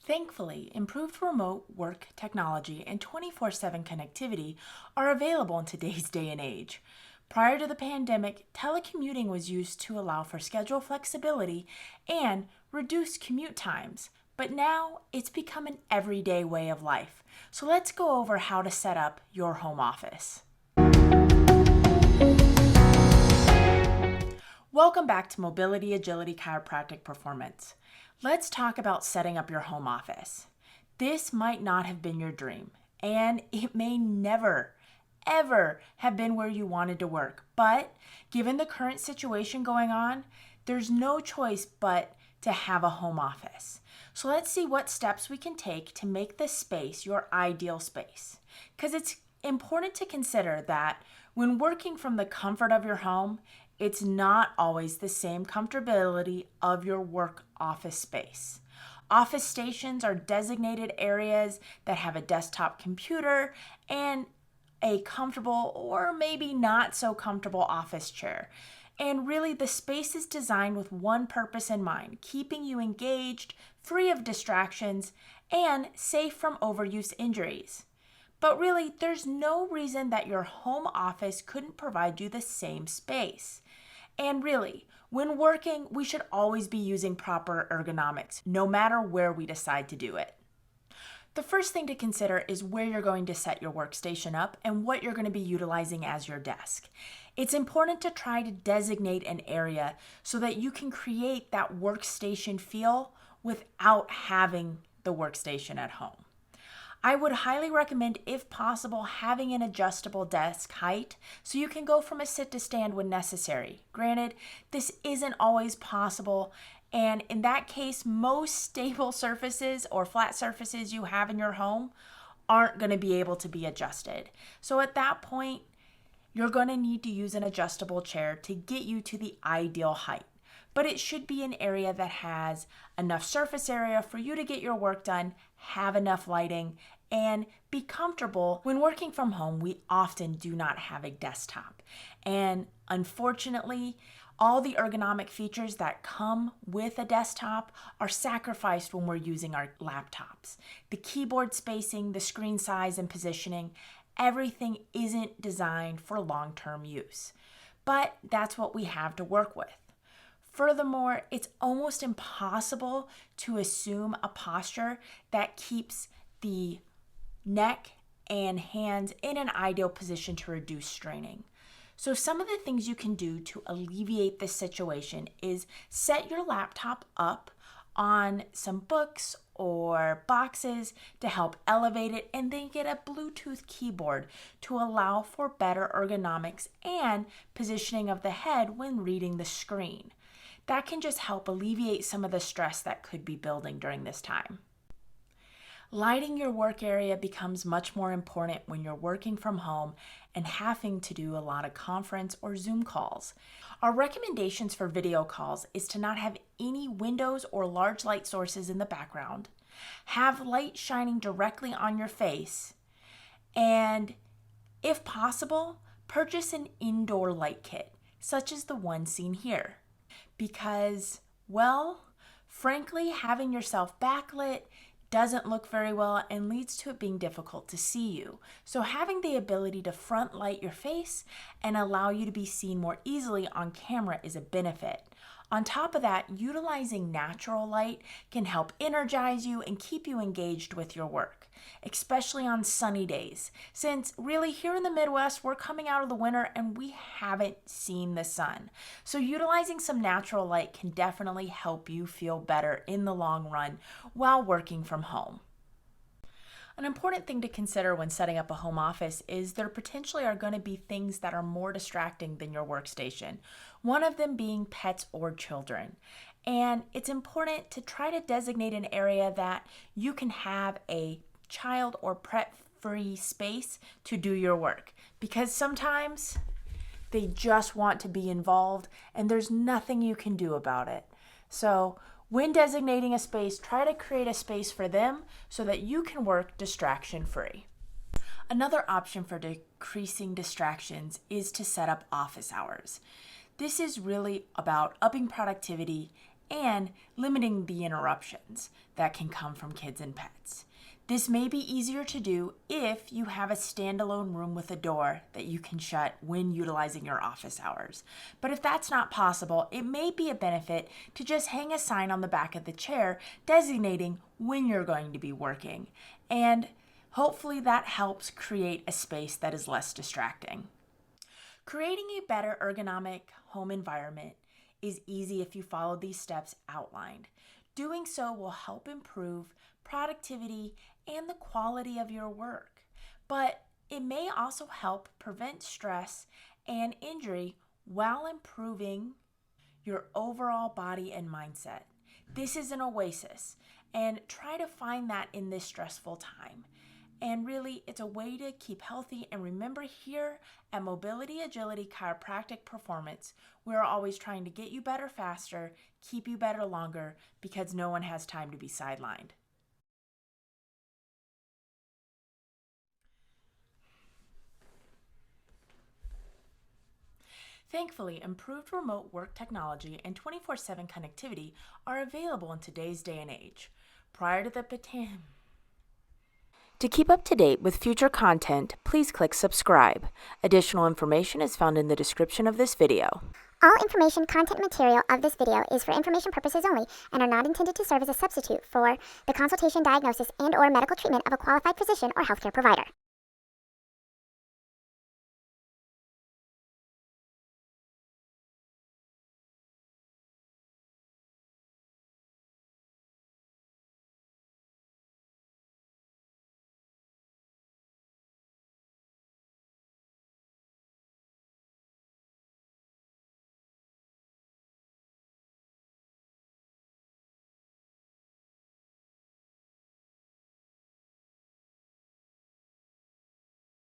Thankfully, improved remote work technology and 24/7 connectivity are available in today's day and age. Prior to the pandemic, telecommuting was used to allow for schedule flexibility and reduce commute times, but now it's become an everyday way of life. So let's go over how to set up your home office. Welcome back to Mobility Agility Chiropractic Performance. Let's talk about setting up your home office. This might not have been your dream, and it may never, ever have been where you wanted to work. But given the current situation going on, there's no choice but to have a home office. So let's see what steps we can take to make this space your ideal space. Because it's important to consider that when working from the comfort of your home, it's not always the same comfortability of your work office space. Office stations are designated areas that have a desktop computer and a comfortable or maybe not so comfortable office chair. And really, the space is designed with one purpose in mind: keeping you engaged, free of distractions, and safe from overuse injuries. But really, there's no reason that your home office couldn't provide you the same space. And really, when working, we should always be using proper ergonomics, no matter where we decide to do it. The first thing to consider is where you're going to set your workstation up and what you're going to be utilizing as your desk. It's important to try to designate an area so that you can create that workstation feel without having the workstation at home. I would highly recommend, if possible, having an adjustable desk height so you can go from a sit to stand when necessary. Granted, this isn't always possible, and in that case, most stable surfaces or flat surfaces you have in your home aren't going to be able to be adjusted. So at that point, you're going to need to use an adjustable chair to get you to the ideal height. But it should be an area that has enough surface area for you to get your work done, have enough lighting, and be comfortable. When working from home, we often do not have a desktop. And unfortunately, all the ergonomic features that come with a desktop are sacrificed when we're using our laptops. The keyboard spacing, the screen size and positioning, everything isn't designed for long-term use. But that's what we have to work with. Furthermore, it's almost impossible to assume a posture that keeps the neck and hands in an ideal position to reduce straining. So some of the things you can do to alleviate this situation is set your laptop up on some books or boxes to help elevate it, and then get a Bluetooth keyboard to allow for better ergonomics and positioning of the head when reading the screen. That can just help alleviate some of the stress that could be building during this time. Lighting your work area becomes much more important when you're working from home and having to do a lot of conference or Zoom calls. Our recommendations for video calls is to not have any windows or large light sources in the background, have light shining directly on your face, and if possible, purchase an indoor light kit, such as the one seen here. Because, well, frankly, having yourself backlit doesn't look very well and leads to it being difficult to see you. So having the ability to front light your face and allow you to be seen more easily on camera is a benefit. On top of that, utilizing natural light can help energize you and keep you engaged with your work, especially on sunny days. Since really here in the Midwest, we're coming out of the winter and we haven't seen the sun. So utilizing some natural light can definitely help you feel better in the long run while working from home. An important thing to consider when setting up a home office is there potentially are going to be things that are more distracting than your workstation, one of them being pets or children. And it's important to try to designate an area that you can have a child or pet-free space to do your work, because sometimes they just want to be involved and there's nothing you can do about it. So when designating a space, try to create a space for them so that you can work distraction-free. Another option for decreasing distractions is to set up office hours. This is really about upping productivity and limiting the interruptions that can come from kids and pets. This may be easier to do if you have a standalone room with a door that you can shut when utilizing your office hours. But if that's not possible, it may be a benefit to just hang a sign on the back of the chair designating when you're going to be working. And hopefully that helps create a space that is less distracting. Creating a better ergonomic home environment is easy if you follow these steps outlined. Doing so will help improve productivity and the quality of your work, but it may also help prevent stress and injury while improving your overall body and mindset. This is an oasis, and try to find that in this stressful time. And really, it's a way to keep healthy. And remember, here at Mobility Agility Chiropractic Performance, we're always trying to get you better faster, keep you better longer, because no one has time to be sidelined. Thankfully, improved remote work technology and 24/7 connectivity are available in today's day and age. Prior to the pandemic, to keep up to date with future content, please click subscribe. Additional information is found in the description of this video. All information, content, material of this video is for information purposes only and are not intended to serve as a substitute for the consultation, diagnosis, and/or medical treatment of a qualified physician or healthcare provider.